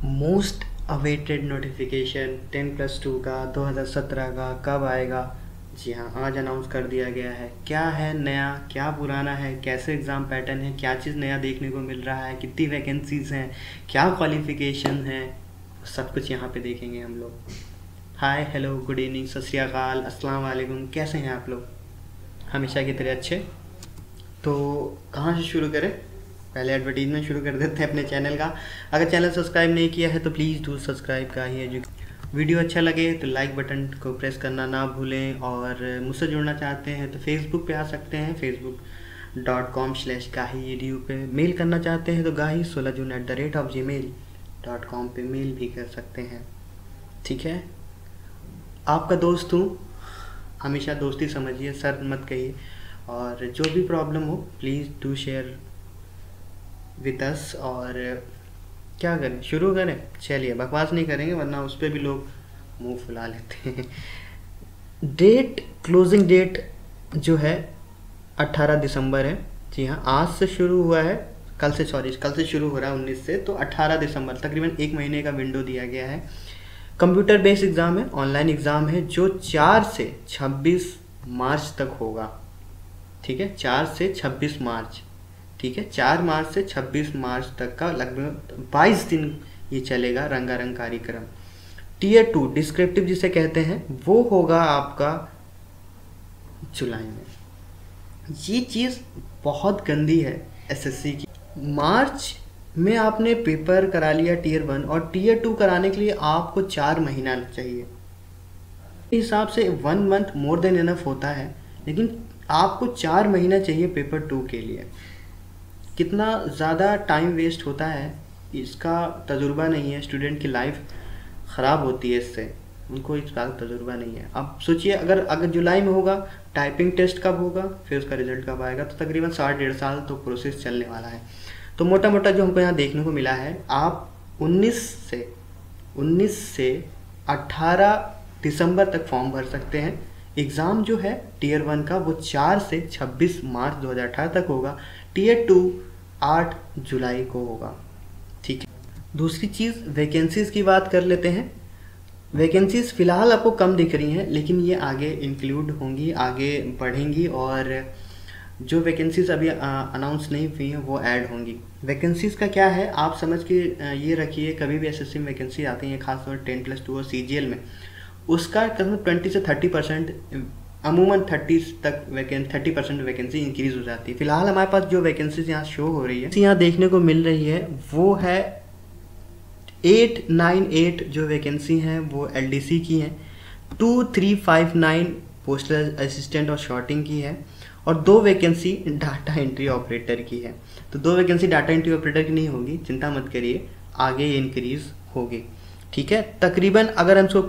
Most awaited notification 10+2 का 2017 का कब आएगा? जी हाँ, आज अनाउंस कर दिया गया है। क्या है नया, क्या पुराना है, कैसे एग्ज़ाम पैटर्न है, क्या चीज़ नया देखने को मिल रहा है, कितनी वैकेंसीज़ हैं, क्या क्वालिफ़िकेशन है, सब कुछ यहाँ पे देखेंगे हम लोग। हाय, हेलो, गुड इवनिंग, सत श्री अकाल, अस्सलाम वालेकुम। कैसे हैं आप लोग? हमेशा की तरह अच्छे। तो कहाँ से शुरू करें? पहले एडवर्टीजमेंट शुरू कर देते हैं अपने चैनल का। अगर चैनल सब्सक्राइब नहीं किया है तो प्लीज़ डू सब्सक्राइब का ही है। वीडियो अच्छा लगे तो लाइक बटन को प्रेस करना ना भूलें, और मुझसे जुड़ना चाहते हैं तो फेसबुक पे आ सकते हैं, facebook.com/gahi.edu पे। मेल करना चाहते हैं तो gahi16june@gmail.com पे मेल भी कर सकते हैं। ठीक है, आपका दोस्त हूँ, हमेशा दोस्ती समझिए, सर मत कहिए। और जो भी प्रॉब्लम हो please do share with us. और क्या करें, शुरू करें? चलिए, बकवास नहीं करेंगे वरना उस पर भी लोग मुंह फुला लेते हैं। डेट, क्लोजिंग डेट जो है 18 दिसंबर है। जी हाँ, आज से शुरू हुआ है, कल से शुरू हो रहा है 19 से, तो 18 दिसंबर तकरीबन 1 महीने का विंडो दिया गया है। कंप्यूटर बेस्ड एग्ज़ाम है, ऑनलाइन एग्ज़ाम है, जो 4 से 26 मार्च तक होगा। ठीक है, 4 से 26 मार्च। ठीक है, 4 मार्च से 26 मार्च तक का लगभग 22 दिन ये चलेगा रंगारंग कार्यक्रम। टीयर 2 डिस्क्रिप्टिव जिसे कहते हैं वो होगा आपका जुलाई में। ये चीज़ बहुत गंदी है एसएससी की। मार्च में आपने पेपर करा लिया टीयर 1, और टीयर 2 कराने के लिए आपको 4 महीना चाहिए। इस हिसाब से 1 मंथ मोर देन इनफ होता है, लेकिन आपको 4 महीना चाहिए पेपर 2 के लिए। कितना ज़्यादा टाइम वेस्ट होता है इसका तजुर्बा नहीं है। स्टूडेंट की लाइफ ख़राब होती है इससे, उनको इस बात का तजुर्बा नहीं है। अब सोचिए, अगर जुलाई में होगा, टाइपिंग टेस्ट कब होगा, फिर उसका रिजल्ट कब आएगा, तो तकरीबन 1.5 साल तो प्रोसेस चलने वाला है। तो मोटा मोटा जो हमको यहाँ देखने को मिला है, आप 19 से 18 दिसंबर तक फॉर्म भर सकते हैं। एग्ज़ाम जो है टीयर 1 का वो 4 से 26 मार्च 2018 तक होगा। टीयर 2 8 जुलाई को होगा। ठीक है, दूसरी चीज़ वैकेंसीज़ की बात कर लेते हैं। वैकेंसीज़ फ़िलहाल आपको कम दिख रही हैं, लेकिन ये आगे इंक्लूड होंगी, आगे बढ़ेंगी, और जो वैकेंसीज़ अभी अनाउंस नहीं हुई हैं वो ऐड होंगी। वैकेंसीज़ का क्या है, आप समझ के ये रखिए, कभी भी एसएससी में वैकेंसी आती है, खासतौर 10+2 और सीजीएल में, उसका करीब 20 से 30%, अमूमन 30% वैकेंसी इंक्रीज़ हो जाती है। फिलहाल हमारे पास जो वैकेंसीज यहाँ शो हो रही है, यहाँ देखने को मिल रही है, वो है 898 जो वैकेंसी हैं वो एलडीसी की हैं, 2359 पोस्टल असिस्टेंट और शॉर्टिंग की है, और 2 वैकेंसी डाटा एंट्री ऑपरेटर की है। तो 2 वैकेंसी डाटा एंट्री ऑपरेटर की नहीं होगी, चिंता मत करिए, आगे ये इंक्रीज़ होगी। ठीक है, तकरीबन अगर हम इसको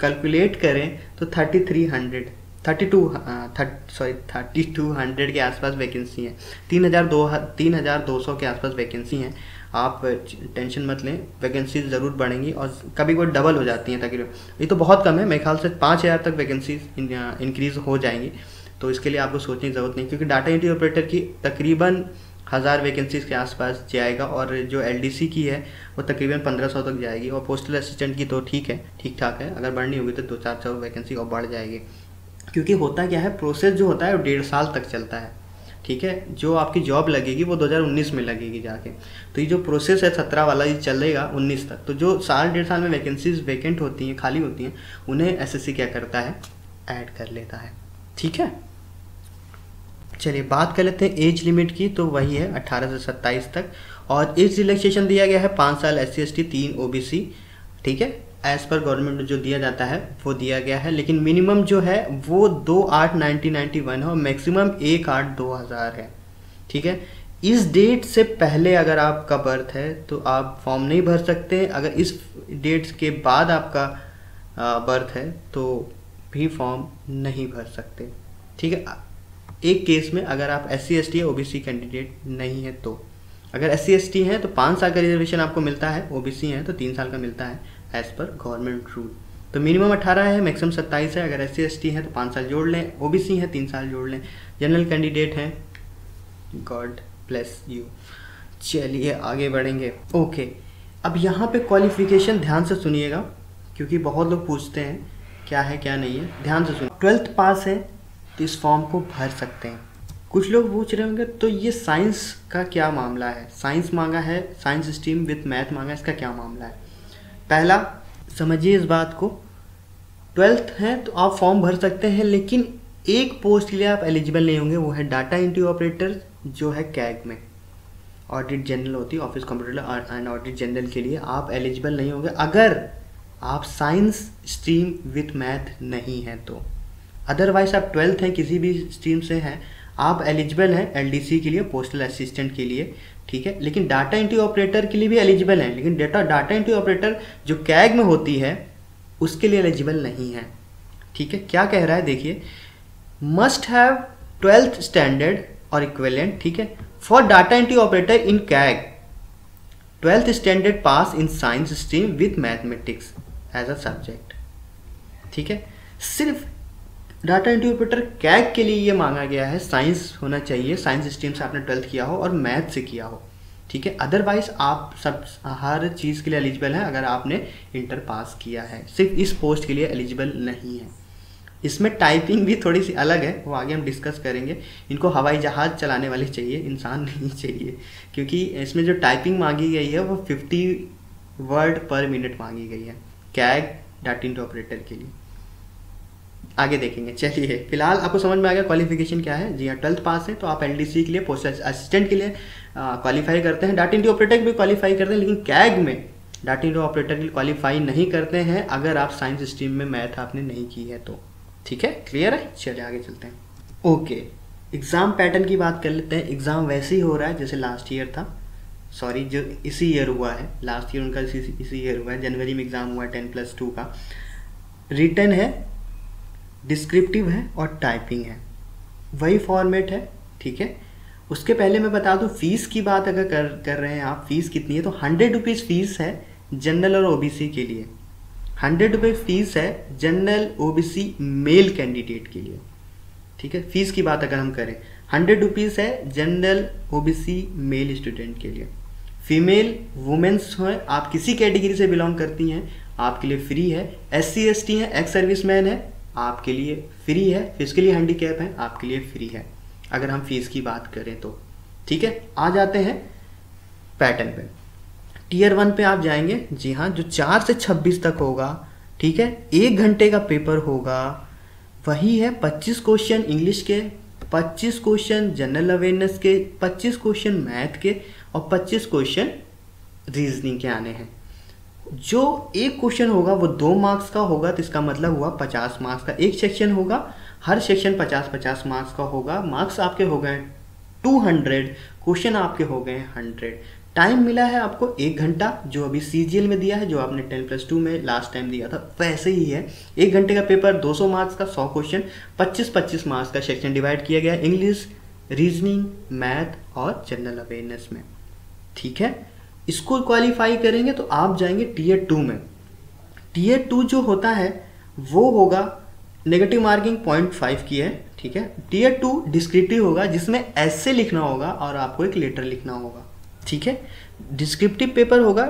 कैलकुलेट करें तो 3200 के आसपास वैकेंसी है, 3200 के आसपास वैकेंसी हैं। आप टेंशन मत लें, वैकेंसी ज़रूर बढ़ेंगी, और कभी कोई डबल हो जाती हैं तकरीबन। ये तो बहुत कम है, मेरे ख्याल से 5000 तक वैकेंसी इंक्रीज़ हो जाएंगी। तो इसके लिए आपको सोचने की ज़रूरत नहीं, क्योंकि डाटा एंट्री ऑपरेटर की तकरीबन 1000 वैकेंसीज़ के आसपास जाएगा, और जो एलडीसी की है वो तकरीबन 1500 तक जाएगी, और पोस्टल असिस्टेंट की तो ठीक ठाक है, अगर बढ़नी होगी तो 2-4 वैकेंसी और बढ़ जाएगी। क्योंकि होता क्या है, प्रोसेस जो होता है वो 1.5 साल तक चलता है। ठीक है, जो आपकी जॉब लगेगी वो 2019 में लगेगी जाके, तो ये जो प्रोसेस है 17 वाला ये चलेगा 19 तक। तो जो 1.5 साल में वैकेंसीज वैकेंट होती हैं, खाली होती हैं, उन्हें एसएससी क्या करता है, ऐड कर लेता है। ठीक है, चलिए बात कर लेते हैं एज लिमिट की। तो वही है 18 से 27 तक, और एज रिलैक्सेशन दिया गया है 5 साल SC ST, 3 OBC। ठीक है, एज़ पर गवर्नमेंट जो दिया जाता है वो दिया गया है, लेकिन मिनिमम जो है वो 2/8/1991 है, और मैक्सिमम 1/8/2000 है। ठीक है, इस डेट से पहले अगर आपका बर्थ है तो आप फॉर्म नहीं भर सकते। अगर इस डेट के बाद आपका बर्थ है तो भी फॉर्म नहीं भर सकते। ठीक है, एक केस में अगर आप SC ST या OBC कैंडिडेट नहीं है तो, अगर SC ST हैं तो 5 साल का रिजर्वेशन आपको मिलता है, OBC हैं तो 3 साल का मिलता है एज़ पर गवर्नमेंट रूल। तो मिनिमम 18 है, मैक्सिमम 27 है। अगर SC ST हैं तो 5 साल जोड़ लें, OBC हैं 3 साल जोड़ लें, जनरल कैंडिडेट हैं, गॉड ब्लेस यू। चलिए आगे बढ़ेंगे। ओके, अब यहाँ पे क्वालिफिकेशन ध्यान से सुनिएगा, क्योंकि बहुत लोग पूछते हैं क्या है क्या नहीं है, ध्यान से सुनिए। 12th पास है तो इस फॉर्म को भर सकते हैं। कुछ लोग पूछ रहे होंगे तो ये साइंस का क्या मामला है, साइंस मांगा है, साइंस स्ट्रीम विथ मैथ मांगा है, इसका क्या मामला है। पहला समझिए इस बात को, 12th है तो आप फॉर्म भर सकते हैं, लेकिन एक पोस्ट के लिए आप एलिजिबल नहीं होंगे, वो है डाटा एंट्री ऑपरेटर, जो है कैग में ऑडिट जनरल होती है, office computer and audit general के लिए आप एलिजिबल नहीं होंगे अगर आप साइंस स्ट्रीम विथ मैथ नहीं है तो। अदरवाइज आप 12th हैं, किसी भी स्ट्रीम से हैं, आप एलिजिबल हैं एलडीसी के लिए, पोस्टल असिस्टेंट के लिए, ठीक है। लेकिन डाटा एंट्री ऑपरेटर के लिए भी एलिजिबल हैं, लेकिन डाटा एंट्री ऑपरेटर जो कैग में होती है उसके लिए एलिजिबल नहीं है, ठीक है। क्या कह रहा है देखिए, मस्ट हैव 12th स्टैंडर्ड और इक्विवेलेंट, ठीक है, for data entry operator in CAG 12th standard pass in science stream with mathematics as a subject, ठीक है। सिर्फ डाटा एंट्री ऑपरेटर कैग के लिए ये मांगा गया है, साइंस होना चाहिए, साइंस स्ट्रीम से आपने 12th किया हो और मैथ से किया हो, ठीक है। अदरवाइज आप सब हर चीज़ के लिए एलिजिबल हैं अगर आपने इंटर पास किया है, सिर्फ इस पोस्ट के लिए एलिजिबल नहीं है। इसमें टाइपिंग भी थोड़ी सी अलग है, वो आगे हम डिस्कस करेंगे। इनको हवाई जहाज़ चलाने वाले चाहिए, इंसान नहीं चाहिए, क्योंकि इसमें जो टाइपिंग मांगी गई है वो 50 वर्ड पर मिनट मांगी गई है कैग डाटा एंट्री ऑपरेटर के लिए। आगे देखेंगे, चलिए फिलहाल आपको समझ में आ गया क्वालिफिकेशन क्या है। जी हाँ, 12th पास है तो आप एलडीसी के लिए, पोस्ट असिस्टेंट के लिए क्वालिफाई करते हैं, डाटा एंट्री ऑपरेटर भी क्वालिफाई करते हैं, लेकिन कैग में डाटा एंट्री ऑपरेटर के लिए क्वालिफाई नहीं करते हैं अगर आप साइंस स्ट्रीम में मैथ आपने नहीं की है तो, ठीक है। क्लियर है, चलिए आगे चलते हैं। ओके, एग्ज़ाम पैटर्न की बात कर लेते हैं। एग्ज़ाम वैसे ही हो रहा है जैसे लास्ट ईयर था, सॉरी जो इसी ईयर हुआ है, लास्ट ईयर उनका इसी ईयर हुआ है, जनवरी में एग्ज़ाम हुआ है 10+2 का। रिटन है, डिस्क्रिप्टिव है और टाइपिंग है, वही फॉर्मेट है, ठीक है। उसके पहले मैं बता दूं, फीस की बात अगर कर रहे हैं आप, फीस कितनी है तो 100 रुपीज़ फीस है जनरल और ओबीसी के लिए, 100 रुपये फीस है जनरल ओबीसी मेल कैंडिडेट के लिए, ठीक है। फीस की बात अगर हम करें 100 रुपीज़ है जनरल ओबीसी मेल स्टूडेंट के लिए। फीमेल वुमेन्स हैं, आप किसी कैटेगरी से बिलोंग करती हैं आपके लिए फ्री है। SC ST हैं, एक्स सर्विसमैन है आपके लिए फ्री है, फिजिकली हैंडीकैप है आपके लिए फ्री है, अगर हम फीस की बात करें तो, ठीक है। आ जाते हैं पैटर्न पे। टीयर 1 पे आप जाएंगे, जी हाँ, जो 4 से 26 तक होगा, ठीक है। 1 घंटे का पेपर होगा, वही है 25 क्वेश्चन इंग्लिश के, 25 क्वेश्चन जनरल अवेयरनेस के, 25 क्वेश्चन मैथ के और 25 क्वेश्चन रीजनिंग के आने हैं। जो एक क्वेश्चन होगा वो 2 मार्क्स का होगा, तो इसका मतलब हुआ 50 मार्क्स का एक सेक्शन होगा, हर सेक्शन 50-50 मार्क्स का होगा। मार्क्स आपके हो गए 200, क्वेश्चन आपके हो गए 100। टाइम मिला है आपको 1 घंटा, जो अभी CGL में दिया है, जो आपने 10+2 में लास्ट टाइम दिया था वैसे ही है। 1 घंटे का पेपर, 200 मार्क्स का, 100 क्वेश्चन, 25-25 मार्क्स का सेक्शन डिवाइड किया गया इंग्लिश, रीजनिंग, मैथ और जनरल अवेयरनेस में, ठीक है। इसको क्वालिफाई करेंगे तो आप जाएंगे टीयर 2 में। टीयर 2 जो होता है वो होगा, नेगेटिव मार्किंग 0.5 की है, ठीक है। टीयर 2 डिस्क्रिप्टिव होगा, जिसमें ऐसे लिखना होगा और आपको एक लेटर लिखना होगा, ठीक है। डिस्क्रिप्टिव पेपर होगा।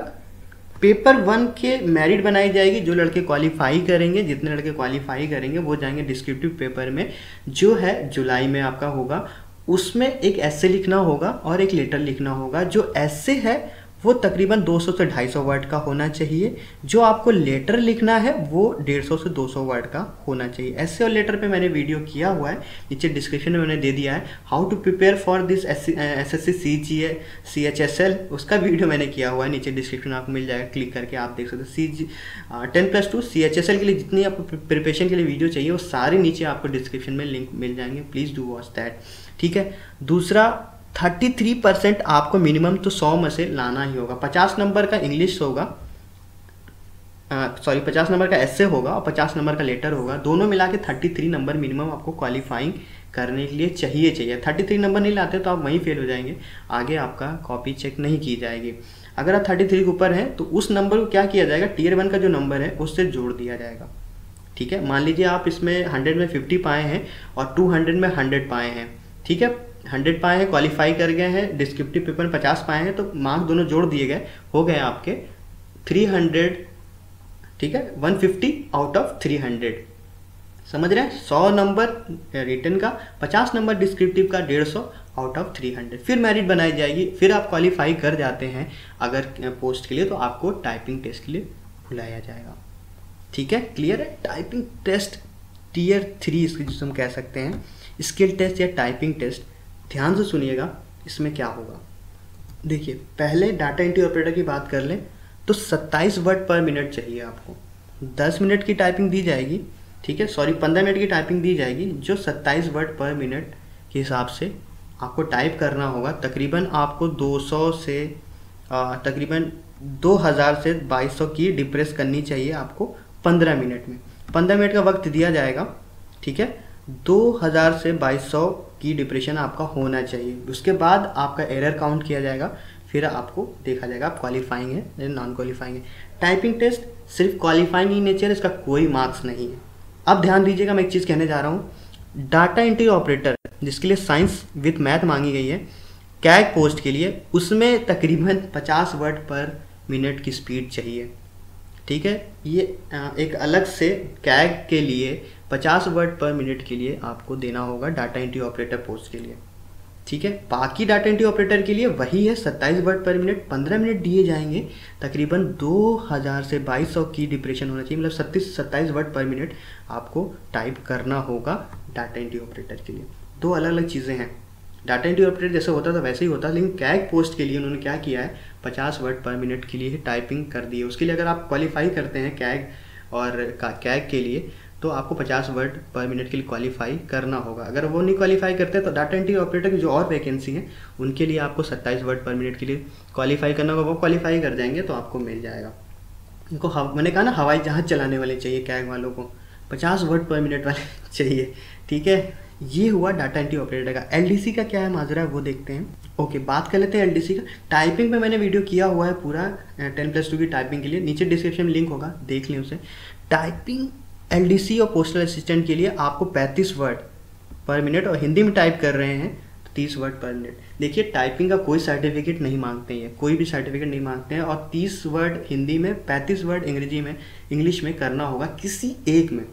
पेपर 1 के मेरिट बनाई जाएगी, जो लड़के क्वालिफाई करेंगे, जितने लड़के क्वालिफाई करेंगे वो जाएंगे डिस्क्रिप्टिव पेपर में, जो है जुलाई में आपका होगा। उसमें एक ऐसे लिखना होगा और एक लेटर लिखना होगा। जो ऐसे है वो तकरीबन 200 से 250 वर्ड का होना चाहिए, जो आपको लेटर लिखना है वो 150 से 200 वर्ड का होना चाहिए। ऐसे और लेटर पे मैंने वीडियो किया हुआ है, नीचे डिस्क्रिप्शन में मैंने दे दिया है, how to prepare for this SSC CGL CHSL, उसका वीडियो मैंने किया हुआ है, नीचे डिस्क्रिप्शन आपको मिल जाएगा, क्लिक करके आप देख सकते हैं। 10+2 CHSL के लिए जितनी आपको प्रिपरेशन के लिए वीडियो चाहिए वो सारे नीचे आपको डिस्क्रिप्शन में लिंक मिल जाएंगे, प्लीज़ डू वॉच दैट, ठीक है। दूसरा 33% आपको मिनिमम तो 100 में से लाना ही होगा। 50 नंबर का इंग्लिश होगा, 50 नंबर का ऐसे होगा और 50 नंबर का लेटर होगा, दोनों मिला के 33 नंबर मिनिमम आपको क्वालिफाइंग करने के लिए चाहिए। 33 नंबर नहीं लाते तो आप वहीं फेल हो जाएंगे, आगे आपका कॉपी चेक नहीं की जाएगी। अगर आप 33 के ऊपर हैं तो उस नंबर को क्या किया जाएगा, टीयर 1 का जो नंबर है उससे जोड़ दिया जाएगा, ठीक है। मान लीजिए आप इसमें 100 में 50 पाए हैं और 200 में 100 पाए हैं, ठीक है। 100 पाए हैं, क्वालिफाई कर गए हैं, डिस्क्रिप्टिव पेपर में 50 पाए हैं, तो मार्क्स दोनों जोड़ दिए गए, हो गए आपके 300, ठीक है, 150 आउट ऑफ 300, समझ रहे हैं। 100 नंबर रिटन का, 50 नंबर डिस्क्रिप्टिव का, 150 आउट ऑफ 300, फिर मेरिट बनाई जाएगी। फिर आप क्वालिफाई कर जाते हैं अगर पोस्ट के लिए, तो आपको टाइपिंग टेस्ट के लिए बुलाया जाएगा। ठीक है, क्लियर है। टाइपिंग टेस्ट टियर 3 इसकी जिसे हम कह सकते हैं, स्किल टेस्ट या टाइपिंग टेस्ट। ध्यान से सुनिएगा इसमें क्या होगा। देखिए, पहले डाटा एंट्री ऑपरेटर की बात कर लें तो 27 वर्ड पर मिनट चाहिए आपको। 10 मिनट की टाइपिंग दी जाएगी, ठीक है, सॉरी 15 मिनट की टाइपिंग दी जाएगी, जो 27 वर्ड पर मिनट के हिसाब से आपको टाइप करना होगा। तकरीबन आपको 200 से तकरीबन 2000 से 2200 की डिप्रेस करनी चाहिए आपको 15 मिनट में। 15 मिनट का वक्त दिया जाएगा, ठीक है। 2000 से 2200 की डिप्रेशन आपका होना चाहिए। उसके बाद आपका एरर काउंट किया जाएगा, फिर आपको देखा जाएगा आप क्वालिफाइंग है या नॉन क्वालिफाइंग है। टाइपिंग टेस्ट सिर्फ क्वालिफाइंग इन नेचर, इसका कोई मार्क्स नहीं है। अब ध्यान दीजिएगा, मैं एक चीज़ कहने जा रहा हूँ। डाटा एंट्री ऑपरेटर जिसके लिए साइंस विथ मैथ मांगी गई है कैग पोस्ट के लिए, उसमें तकरीबन 50 वर्ड पर मिनट की स्पीड चाहिए, ठीक है। ये एक अलग से कैग के लिए 50 वर्ड पर मिनट के लिए आपको देना होगा डाटा एंट्री ऑपरेटर पोस्ट के लिए, ठीक है। बाकी डाटा एंट्री ऑपरेटर के लिए वही है 27 वर्ड पर मिनट, 15 मिनट दिए जाएंगे। तकरीबन 2000 से 2200 की डिप्रेशन होना चाहिए, मतलब 27 वर्ड पर मिनट आपको टाइप करना होगा डाटा एंट्री ऑपरेटर के लिए। दो अलग अलग चीज़ें हैं। डाटा एंट्री ऑपरेटर जैसे होता था वैसे ही होता, लेकिन कैग पोस्ट के लिए उन्होंने क्या किया है, 50 वर्ड पर मिनट के लिए टाइपिंग कर दी है। उसके लिए अगर आप क्वालिफाई करते हैं कैग और कैग के लिए, तो आपको 50 वर्ड पर मिनट के लिए क्वालिफाई करना होगा। अगर वो नहीं क्वालिफाई करते तो डाटा एंट्री ऑपरेटर की जो और वैकेंसी है उनके लिए आपको 27 वर्ड पर मिनट के लिए क्वालिफाई करना होगा। वो क्वालिफाई कर जाएंगे तो आपको मिल जाएगा। इनको मैंने कहा ना, हवाई जहाज़ चलाने वाले चाहिए कैग वालों को, 50 वर्ड पर मिनट वाले चाहिए, ठीक है। ये हुआ डाटा एंट्री ऑपरेटर का। एलडीसी का क्या है माजरा है वो देखते हैं। ओके, बात कर लेते हैं एलडीसी का। टाइपिंग पे मैंने वीडियो किया हुआ है पूरा 10+2 की टाइपिंग के लिए, नीचे डिस्क्रिप्शन में लिंक होगा, देख लें उसे। टाइपिंग एलडीसी और पोस्टल असिस्टेंट के लिए आपको 35 वर्ड पर मिनट, और हिंदी में टाइप कर रहे हैं तो 30 वर्ड पर मिनट। देखिए, टाइपिंग का कोई सर्टिफिकेट नहीं मांगते हैं, कोई भी सर्टिफिकेट नहीं मांगते हैं, और 30 वर्ड हिंदी में, 35 वर्ड अंग्रेजी में, इंग्लिश में करना होगा किसी एक में।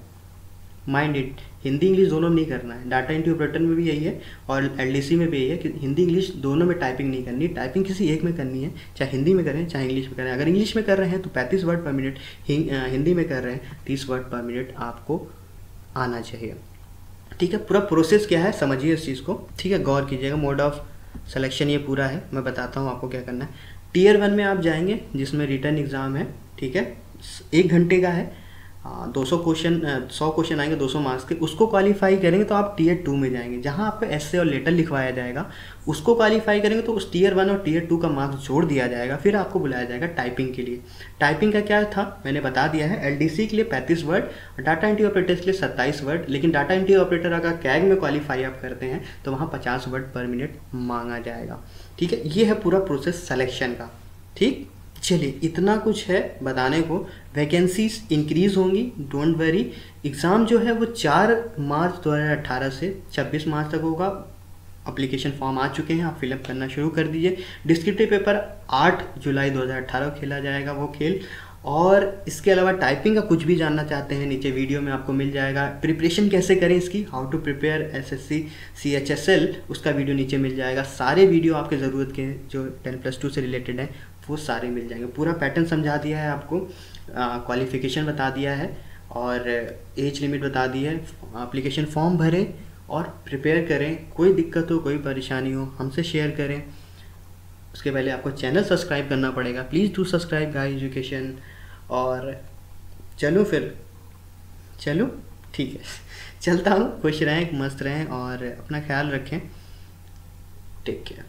माइंड इट, हिंदी इंग्लिश दोनों में नहीं करना है। डाटा एंट्री ऑपरेटर में भी यही है और एलडीसी में भी यही है कि हिंदी इंग्लिश दोनों में टाइपिंग नहीं करनी, टाइपिंग किसी एक में करनी है, चाहे हिंदी में करें चाहे इंग्लिश में करें। अगर इंग्लिश में कर रहे हैं तो 35 वर्ड पर मिनट, हिंदी में कर रहे हैं 30 वर्ड पर मिनट आपको आना चाहिए, ठीक है। पूरा प्रोसेस क्या है समझिए इस चीज़ को, ठीक है, गौर कीजिएगा। मोड ऑफ सिलेक्शन ये पूरा है, मैं बताता हूँ आपको क्या करना है। टियर 1 में आप जाएंगे जिसमें रिटर्न एग्ज़ाम है, ठीक है, 1 घंटे का है, 200 क्वेश्चन, 100 क्वेश्चन आएंगे 200 मार्क्स के। उसको क्वालिफाई करेंगे तो आप टियर 2 में जाएंगे, जहां आपको एस्से और लेटर लिखवाया जाएगा। उसको क्वालिफाई करेंगे तो उस टियर 1 और टियर 2 का मार्क्स जोड़ दिया जाएगा, फिर आपको बुलाया जाएगा टाइपिंग के लिए। टाइपिंग का क्या था मैंने बता दिया है। एलडीसी के लिए 35 वर्ड और डाटा एंट्री ऑपरेटर के लिए 27 वर्ड। लेकिन डाटा एंट्री ऑपरेटर अगर कैग में क्वालिफाई आप करते हैं तो वहाँ 50 वर्ड पर मिनट मांगा जाएगा, ठीक है। ये है पूरा प्रोसेस सिलेक्शन का, ठीक। चलिए, इतना कुछ है बताने को। वैकेंसीज इंक्रीज़ होंगी, डोंट वरी। एग्ज़ाम जो है वो 4 मार्च 2018 से 26 मार्च तक होगा। एप्लीकेशन फॉर्म आ चुके हैं, आप फिलअप करना शुरू कर दीजिए। डिस्क्रिप्टिव पेपर 8 जुलाई 2018 को खेला जाएगा वो खेल। और इसके अलावा टाइपिंग का कुछ भी जानना चाहते हैं, नीचे वीडियो में आपको मिल जाएगा। प्रिपरेशन कैसे करें इसकी, how to prepare SSC CHSL, उसका वीडियो नीचे मिल जाएगा। सारे वीडियो आपके ज़रूरत के जो 10+2 से रिलेटेड है वो सारे मिल जाएंगे। पूरा पैटर्न समझा दिया है आपको, क्वालिफिकेशन बता दिया है और एज लिमिट बता दी है। एप्लीकेशन फॉर्म भरें और प्रिपेयर करें। कोई दिक्कत हो, कोई परेशानी हो, हमसे शेयर करें। उसके पहले आपको चैनल सब्सक्राइब करना पड़ेगा। Please do subscribe guys education. और चलो ठीक है, चलता हूँ। खुश रहें, मस्त रहें और अपना ख्याल रखें। Take care.